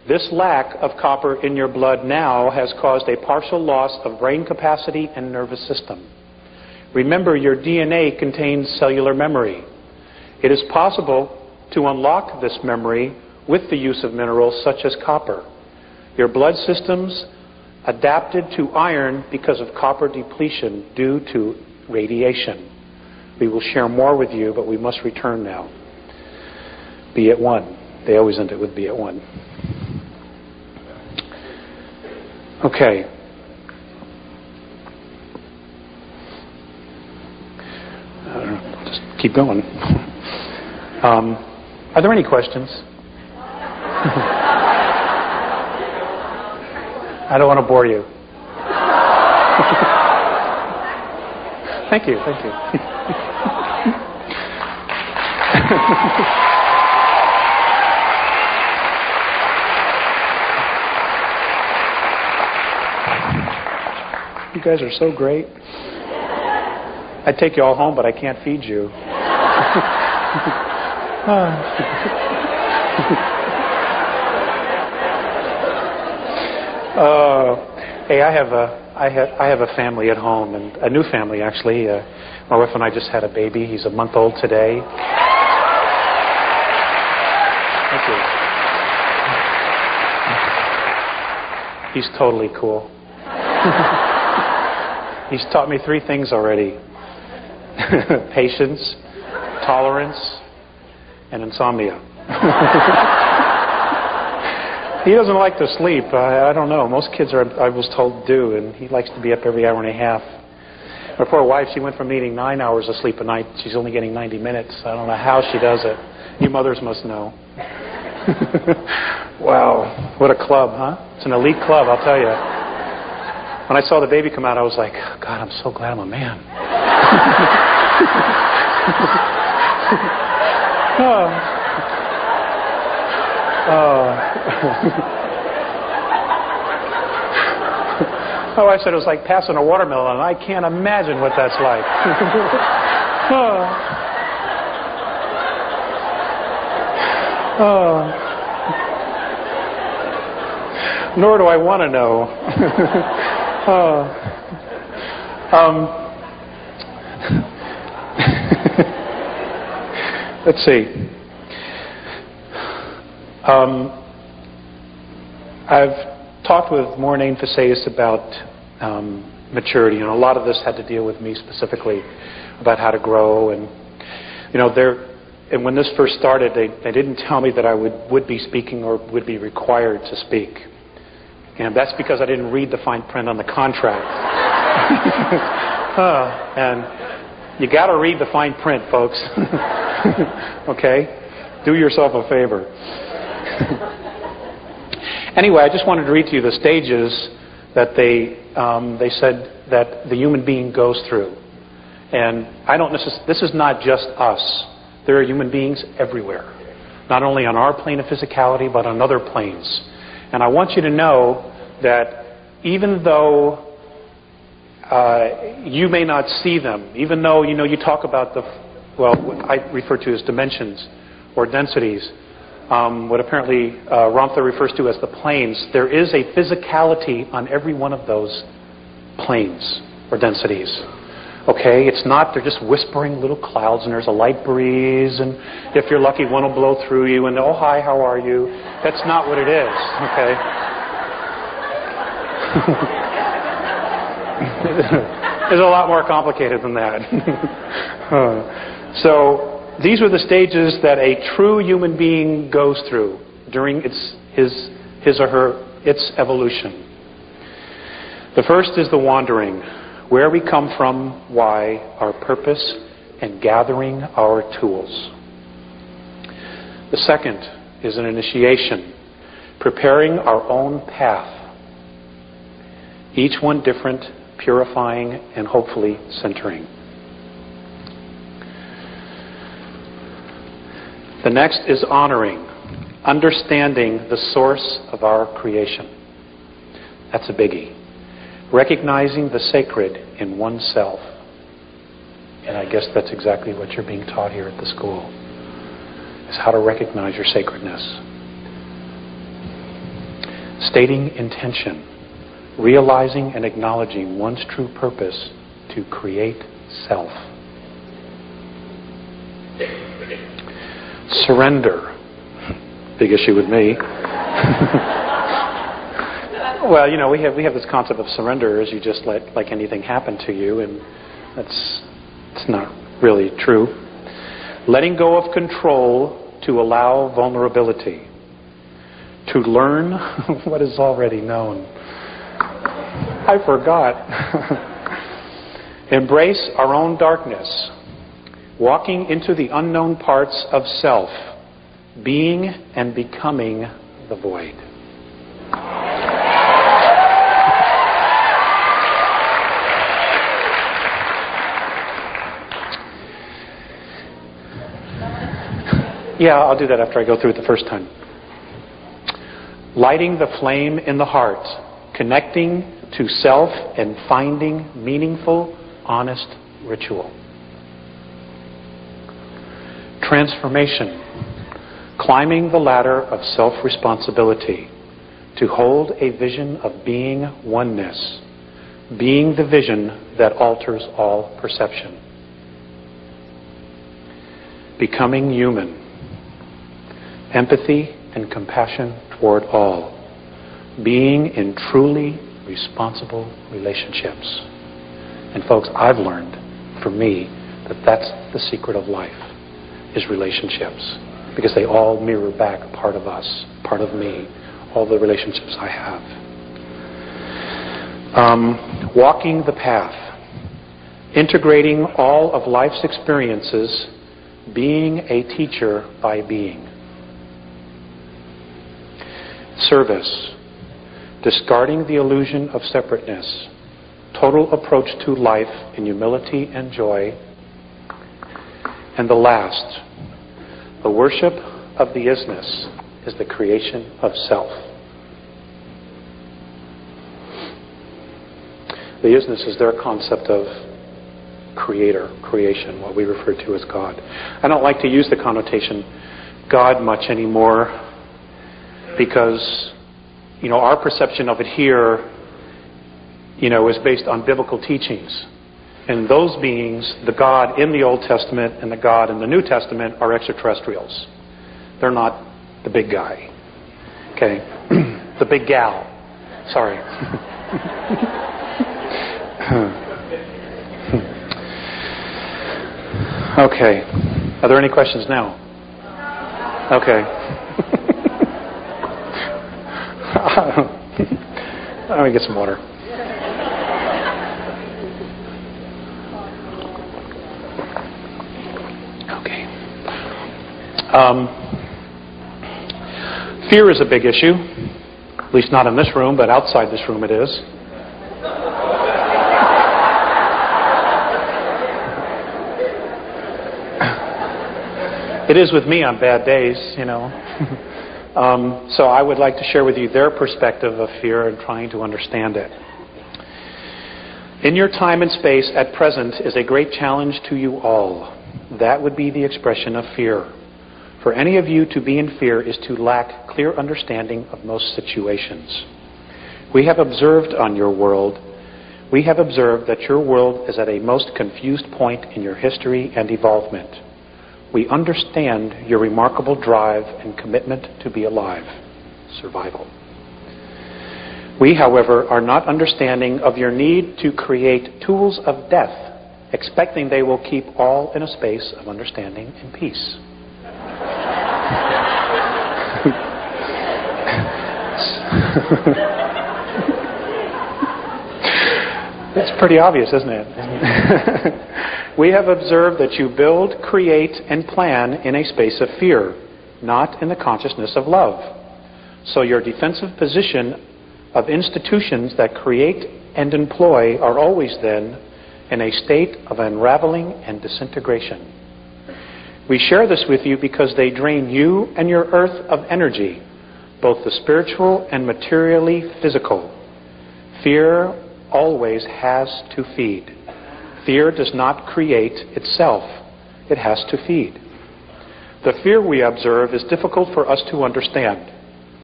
This lack of copper in your blood now has caused a partial loss of brain capacity and nervous system. Remember, your DNA contains cellular memory. It is possible to unlock this memory with the use of minerals such as copper. Your blood systems adapted to iron because of copper depletion due to radiation. We will share more with you, but we must return now. Be at one. They always end it with be at one. Okay. Just keep going. Are there any questions? I don't want to bore you. Thank you, thank you. You guys are so great. I'd take you all home, but I can't feed you. Hey, I have a family at home, and a new family actually. My wife and I just had a baby. He's a month old today. Thank you. He's totally cool. He's taught me 3 things already: patience, tolerance, and insomnia. He doesn't like to sleep. I don't know. Most kids I was told, do, and he likes to be up every hour and a half. My poor wife, she went from needing 9 hours of sleep a night. She's only getting 90 minutes. I don't know how she does it. You mothers must know. Wow. What a club, huh? It's an elite club, I'll tell you. When I saw the baby come out, I was like, God, I'm so glad I'm a man. My wife said it was like passing a watermelon, and I can't imagine what that's like. Nor do I want to know. Let's see. I've talked with Maureen Faceus about maturity, and a lot of this had to deal with me specifically about how to grow. And and when this first started, they didn't tell me that I would be speaking or would be required to speak, and that's because I didn't read the fine print on the contract. And you got to read the fine print, folks. Okay, do yourself a favor. Anyway, I just wanted to read to you the stages that they said that the human being goes through. And this is not just us. There are human beings everywhere. Not only on our plane of physicality, but on other planes. And I want you to know that even though you may not see them, even though, you talk about what I refer to as dimensions or densities, what apparently Ramtha refers to as the planes, there is a physicality on every one of those planes or densities. Okay? It's not, they're just whispering little clouds, and there's a light breeze, and if you're lucky, one will blow through you, and oh, hi, how are you? That's not what it is. Okay? It's a lot more complicated than that. So, these are the stages that a true human being goes through during his or her evolution. The first is the wandering, where we come from, why, our purpose, and gathering our tools. The second is an initiation, preparing our own path, each one different, purifying, and hopefully centering. The next is honoring, understanding the source of our creation. That's a biggie. Recognizing the sacred in oneself. And I guess that's exactly what you're being taught here at the school, is how to recognize your sacredness. Stating intention, realizing and acknowledging one's true purpose to create self. Surrender. Big issue with me. Well, we have this concept of surrender as you just let like anything happen to you, and it's not really true. Letting go of control to allow vulnerability. To learn what is already known. I forgot. Embrace our own darkness. Walking into the unknown parts of self. Being and becoming the void. Yeah, I'll do that after I go through it the first time. Lighting the flame in the heart, connecting to self and finding meaningful, honest ritual. Transformation, climbing the ladder of self-responsibility to hold a vision of being oneness, being the vision that alters all perception. Becoming human, empathy and compassion toward all, being in truly responsible relationships. And folks, I've learned, for me, that that's the secret of life, is relationships. Because they all mirror back part of us, part of me, all the relationships I have. Walking the path, integrating all of life's experiences, being a teacher by being. Service, discarding the illusion of separateness, total approach to life in humility and joy. And the last, the worship of the isness is the creation of self. The isness is their concept of creator, creation, what we refer to as God. I don't like to use the connotation God much anymore because, our perception of it here, is based on biblical teachings. And those beings, the God in the Old Testament and the God in the New Testament, are extraterrestrials. They're not the big guy. Okay? The big gal. Sorry. Okay. Are there any questions now? Okay. Let me get some water. Okay. Fear is a big issue. At least not in this room, but outside this room it is. It is with me on bad days, So I would like to share with you their perspective of fear and trying to understand it. In your time and space at present is a great challenge to you all. That would be the expression of fear. For any of you to be in fear is to lack clear understanding of most situations. We have observed that your world is at a most confused point in your history and evolvement. We understand your remarkable drive and commitment to be alive, survival. We, however, are not understanding of your need to create tools of death, expecting they will keep all in a space of understanding and peace. It's pretty obvious, isn't it? We have observed that you build, create, and plan in a space of fear, not in the consciousness of love. So your defensive position of institutions that create and employ are always then in a state of unraveling and disintegration. We share this with you because they drain you and your earth of energy, both the spiritual and materially physical. Fear always has to feed. Fear does not create itself. It has to feed. The fear we observe is difficult for us to understand.